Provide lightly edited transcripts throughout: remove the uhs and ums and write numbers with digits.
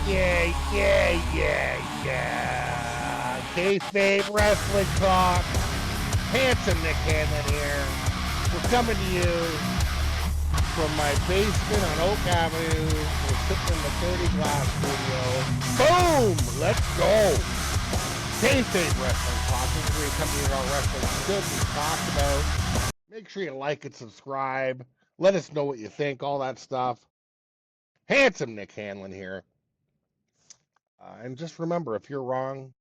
Yeah. Kayfabe Wrestling Talk. Handsome Nick Hanlon here. We're coming to you from my basement on Oak Avenue. We're sitting in the 30 glass studio. Boom! Let's go. Kayfabe Wrestling Talk. This is where you come to hear all wrestling should be talked about. Make sure you like and subscribe. Let us know what you think, all that stuff. Handsome Nick Hanlon here. And just remember, if you're wrong,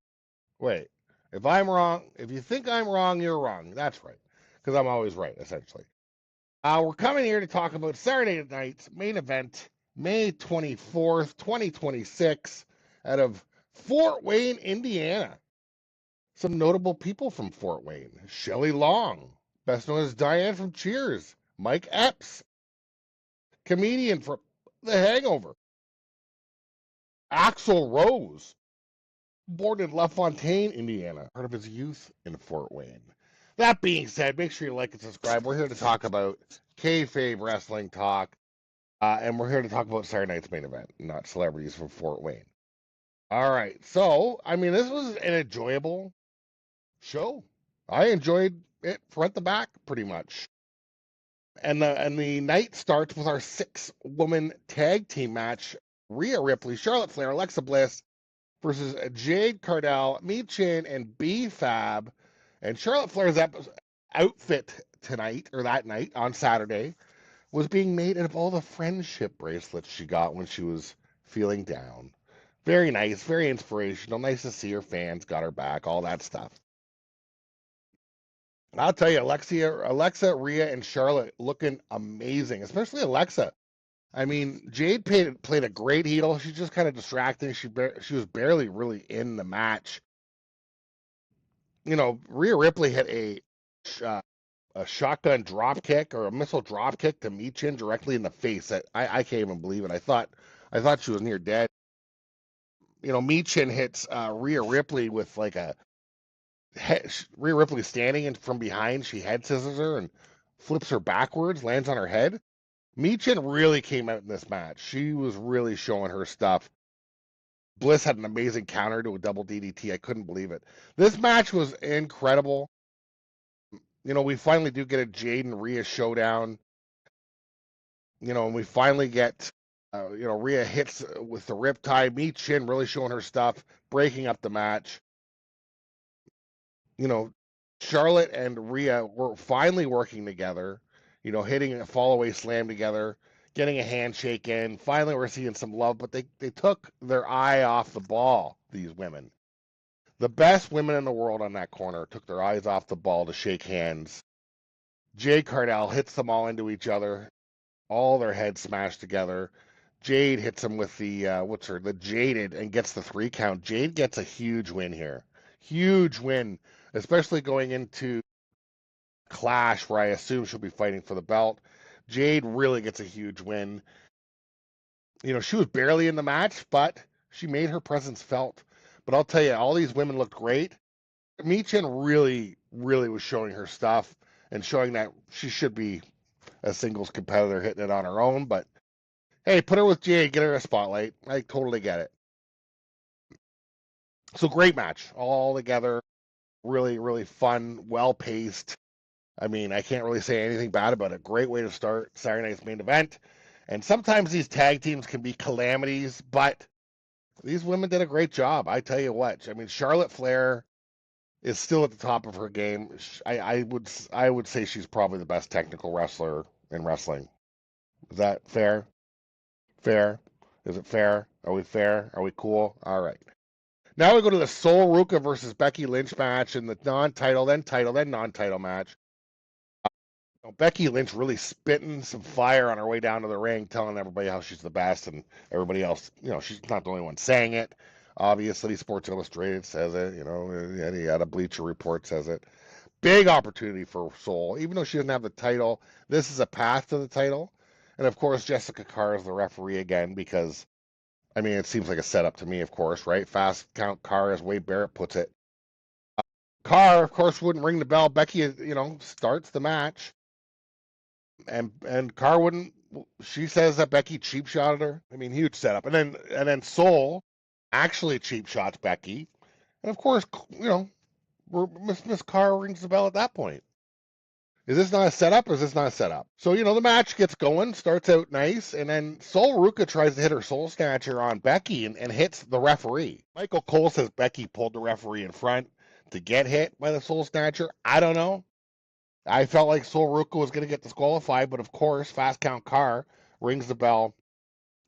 wait. If I'm wrong, if you think I'm wrong, you're wrong. That's right. Because I'm always right, essentially. We're coming here to talk about Saturday night's main event, May 24th, 2026, out of Fort Wayne, Indiana. Some notable people from Fort Wayne. Shelley Long, best known as Diane from Cheers. Mike Epps, comedian from The Hangover. Axl Rose, born in LaFontaine, Indiana, part of his youth in Fort Wayne. That being said, make sure you like and subscribe. We're here to talk about Kayfabe Wrestling Talk, and we're here to talk about Saturday night's main event, not celebrities from Fort Wayne. All right, so, I mean, this was an enjoyable show. I enjoyed it front to back, pretty much. And the night starts with our 6-woman tag team match. Rhea Ripley, Charlotte Flair, Alexa Bliss versus Jade Cargill, Michin, and B-Fab. And Charlotte Flair's outfit tonight, or that night, on Saturday, was being made out of all the friendship bracelets she got when she was feeling down. Very nice, very inspirational. Nice to see her fans got her back, all that stuff. I'll tell you, Alexa, Rhea, and Charlotte looking amazing, especially Alexa. I mean, Jade played a great heel. She's just kind of distracting. She was barely really in the match. You know, Rhea Ripley had a shotgun drop kick or a missile drop kick to Michin directly in the face. I can't even believe it. I thought she was near dead. You know, Michin hits Rhea Ripley with like Rhea Ripley standing from behind. She head scissors her and flips her backwards, lands on her head. Michin really came out in this match. She was really showing her stuff. Bliss had an amazing counter to a double DDT. I couldn't believe it. This match was incredible. You know, we finally do get a Jade and Rhea showdown. You know, and we finally get, Rhea hits with the riptide. Michin really showing her stuff, breaking up the match. You know, Charlotte and Rhea were finally working together. You know, hitting a fall-away slam together, getting a handshake in. Finally, we're seeing some love, but they took their eye off the ball, these women. The best women in the world on that corner took their eyes off the ball to shake hands. Jade Cargill hits them all into each other, all their heads smashed together. Jade hits them with the Jaded, and gets the 3 count. Jade gets a huge win here. Huge win, especially going into Clash, where I assume she'll be fighting for the belt. Jade really gets a huge win. You know, she was barely in the match, but she made her presence felt. But I'll tell you, all these women looked great. Michin really, really was showing her stuff and showing that she should be a singles competitor hitting it on her own. But hey, put her with Jade, get her a spotlight. I totally get it. So great match all together. Really, really fun, well paced. I mean, I can't really say anything bad about it. Great way to start Saturday night's main event. And sometimes these tag teams can be calamities, but these women did a great job. I tell you what. I mean, Charlotte Flair is still at the top of her game. I would say she's probably the best technical wrestler in wrestling. Is that fair? Fair? Is it fair? Are we fair? Are we cool? All right. Now we go to the Sol Ruca versus Becky Lynch match in the non-title, then title, then non-title match. Becky Lynch really spitting some fire on her way down to the ring, telling everybody how she's the best, and everybody else, you know, she's not the only one saying it. Obviously, Sports Illustrated says it, you know, and a Bleacher Report says it. Big opportunity for Sol, even though she doesn't have the title. This is a path to the title. And of course, Jessica Carr is the referee again because, I mean, it seems like a setup to me, of course, right? Fast count Carr, as Wade Barrett puts it. Carr, of course, wouldn't ring the bell. Becky, you know, starts the match. And Carr wouldn't She says that Becky cheap shotted her. I mean, huge setup. And then Soul actually cheap shots Becky. And of course, Miss Carr rings the bell at that point. Is this not a setup or is this not a setup? So, the match gets going, starts out nice, and then Sol Ruka tries to hit her soul snatcher on Becky and hits the referee. Michael Cole says Becky pulled the referee in front to get hit by the soul snatcher. I don't know. I felt like Sol Ruka was going to get disqualified, but of course, Fast Count Carr rings the bell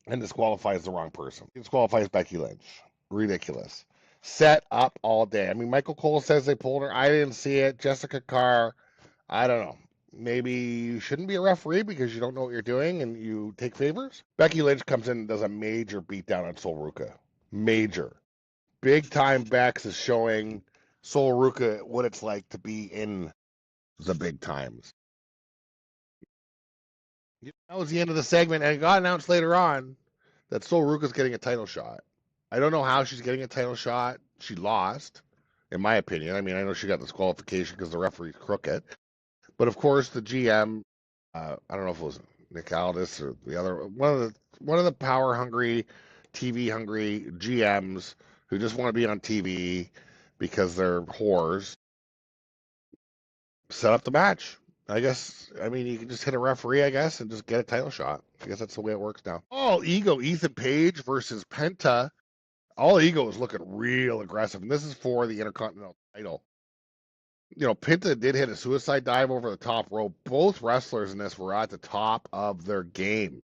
and disqualifies the wrong person. He disqualifies Becky Lynch. Ridiculous. Set up all day. I mean, Michael Cole says they pulled her. I didn't see it. Jessica Carr, I don't know. Maybe you shouldn't be a referee because you don't know what you're doing and you take favors. Becky Lynch comes in and does a major beatdown on Sol Ruka. Major. Big time Bex is showing Sol Ruka what it's like to be in the big times. That was the end of the segment, and it got announced later on that Sol Ruka's getting a title shot. I don't know how she's getting a title shot. She lost, in my opinion. I mean, I know she got disqualification because the referee's crooked. But of course, the GM, I don't know if it was Nick Aldis or the other one of the power hungry, TV hungry GMs who just want to be on TV because they're whores, set up the match. I guess, I mean, you can just hit a referee, I guess, and just get a title shot. I guess that's the way it works now. All Ego, Ethan Page versus Penta. All Ego is looking real aggressive, and this is for the Intercontinental title. Penta did hit a suicide dive over the top rope. Both wrestlers in this were at the top of their game.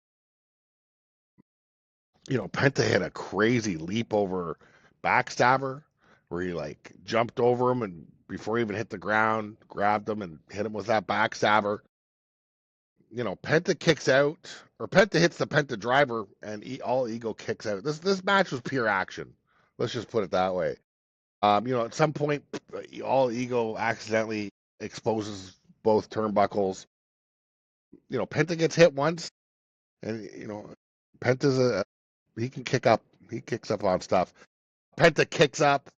Penta hit a crazy leap over backstabber where he jumped over him and before he even hit the ground, grabbed him and hit him with that backstabber. Penta kicks out, or Penta hits the Penta driver, and All Ego kicks out. This match was pure action. Let's just put it that way. At some point, All Ego accidentally exposes both turnbuckles. Penta gets hit once, and Penta's he can kick up. He kicks up on stuff. Penta kicks up.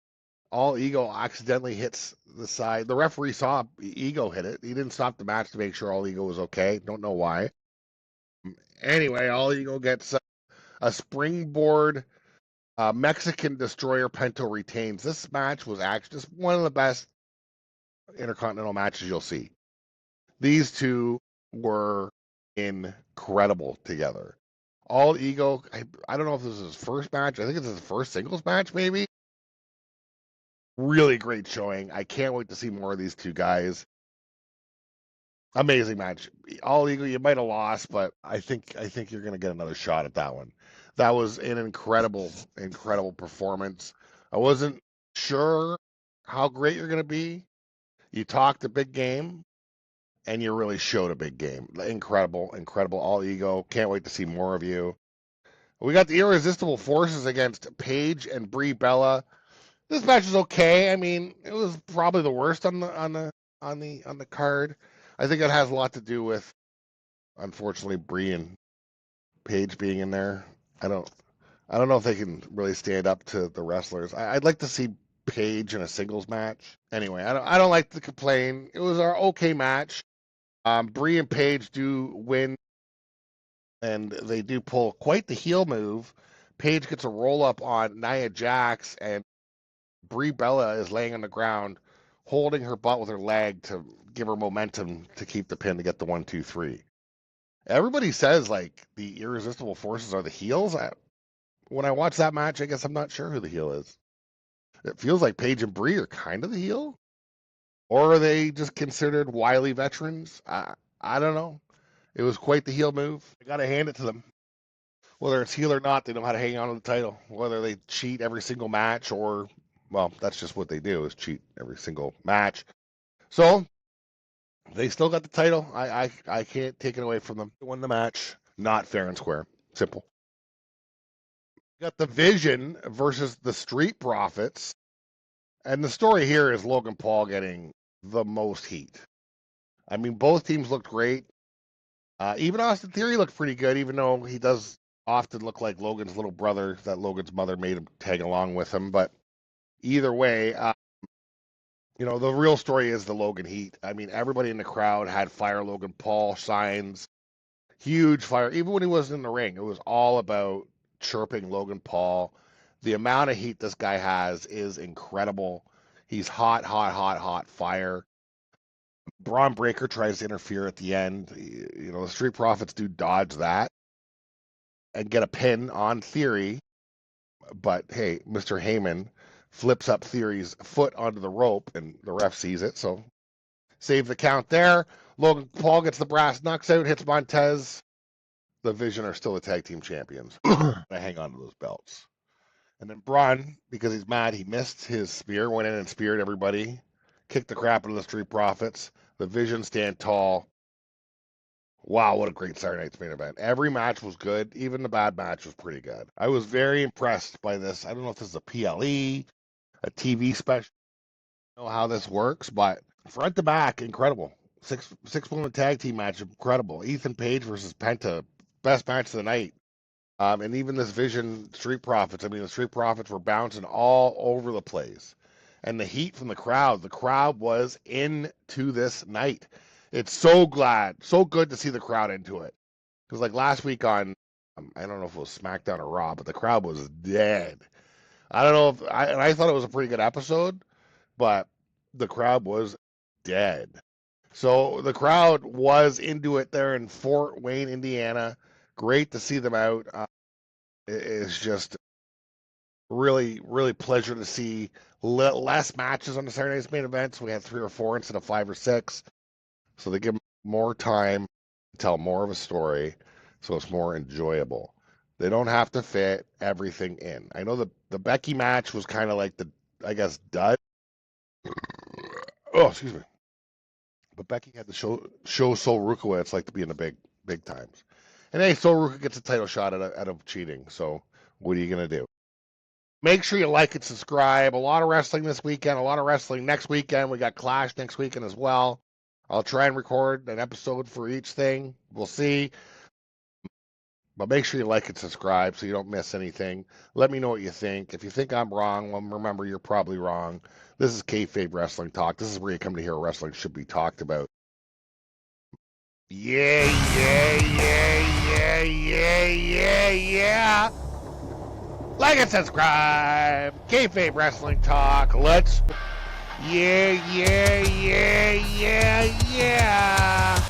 All Ego accidentally hits the side. The referee saw Ego hit it. He didn't stop the match to make sure All Ego was okay. Don't know why. Anyway, All Ego gets a springboard Mexican Destroyer. Penta retains. This match was actually just one of the best Intercontinental matches you'll see. These two were incredible together. All Ego, I don't know if this is his first match. I think it's his first singles match, maybe. Really great showing. I can't wait to see more of these two guys. Amazing match. All Ego, you might have lost, but I think you're gonna get another shot at that one. That was an incredible, incredible performance. I wasn't sure how great you're gonna be. You talked a big game, and you really showed a big game. Incredible, incredible. All Ego. Can't wait to see more of you. We got the Irresistible Forces against Paige and Brie Bella. This match is okay. I mean, it was probably the worst on the card. I think it has a lot to do with, unfortunately, Brie and Paige being in there. I don't know if they can really stand up to the wrestlers. I'd like to see Paige in a singles match. Anyway, I don't like to complain. It was our okay match. Brie and Paige do win, and they do pull quite the heel move. Paige gets a roll up on Nia Jax, and Brie Bella is laying on the ground, holding her butt with her leg to give her momentum to keep the pin to get the 1-2-3. Everybody says the Irresistible Forces are the heels. When I watch that match, I guess I'm not sure who the heel is. It feels like Paige and Brie are kind of the heel, or are they just considered wily veterans? I don't know. It was quite the heel move. I gotta hand it to them. Whether it's heel or not, they know how to hang on to the title. Whether they cheat every single match or, well, that's just what they do is cheat every single match. So they still got the title. I can't take it away from them. They won the match, not fair and square. Simple. Got the Vision versus the Street Profits. And the story here is Logan Paul getting the most heat. I mean, both teams looked great. Even Austin Theory looked pretty good, even though he does often look like Logan's little brother that Logan's mother made him tag along with him. But either way, the real story is the Logan heat. I mean, everybody in the crowd had Fire Logan Paul signs. Huge fire. Even when he wasn't in the ring, it was all about chirping Logan Paul. The amount of heat this guy has is incredible. He's hot, hot, hot, hot fire. Braun Breaker tries to interfere at the end. You know, the Street Profits do dodge that and get a pin on Theory. But hey, Mr. Heyman flips up Theory's foot onto the rope, and the ref sees it, so save the count there. Logan Paul gets the brass knucks out, hits Montez. The Vision are still the tag team champions. I hang on to those belts. And then Braun, because he's mad, he missed his spear, went in and speared everybody, kicked the crap out of the Street Profits. The Vision stand tall. Wow, what a great Saturday Night's main event. Every match was good. Even the bad match was pretty good. I was very impressed by this. I don't know if this is a PLE, a TV special. I don't know how this works, but front to back, incredible. Six-woman tag team match, incredible. Ethan Page versus Penta, best match of the night. And even this Vision Street Profits. I mean, the Street Profits were bouncing all over the place. And the heat from the crowd was into this night. It's so good to see the crowd into it. Because like last week on, I don't know if it was SmackDown or Raw, but the crowd was dead. I don't know if, I thought it was a pretty good episode, but the crowd was dead. So the crowd was into it there in Fort Wayne, Indiana. Great to see them out. It's just really, really pleasure to see less matches on the Saturday Night's main events. We had 3 or 4 instead of 5 or 6. So they give them more time to tell more of a story, so it's more enjoyable. They don't have to fit everything in. I know the Becky match was kind of like the, I guess, dud. Oh, excuse me. But Becky had to show Sol Ruka what it's like to be in the big times. And hey, Sol Ruka gets a title shot out of cheating. So what are you gonna do? Make sure you like and subscribe. A lot of wrestling this weekend. A lot of wrestling next weekend. We got Clash next weekend as well. I'll try and record an episode for each thing. We'll see. But make sure you like and subscribe so you don't miss anything. Let me know what you think. If you think I'm wrong, well, remember, you're probably wrong. This is Kayfabe Wrestling Talk. This is where you come to hear wrestling should be talked about. Yeah, yeah, yeah, yeah, yeah, yeah, yeah. Like and subscribe. Kayfabe Wrestling Talk. Let's. Yeah, yeah, yeah, yeah, yeah.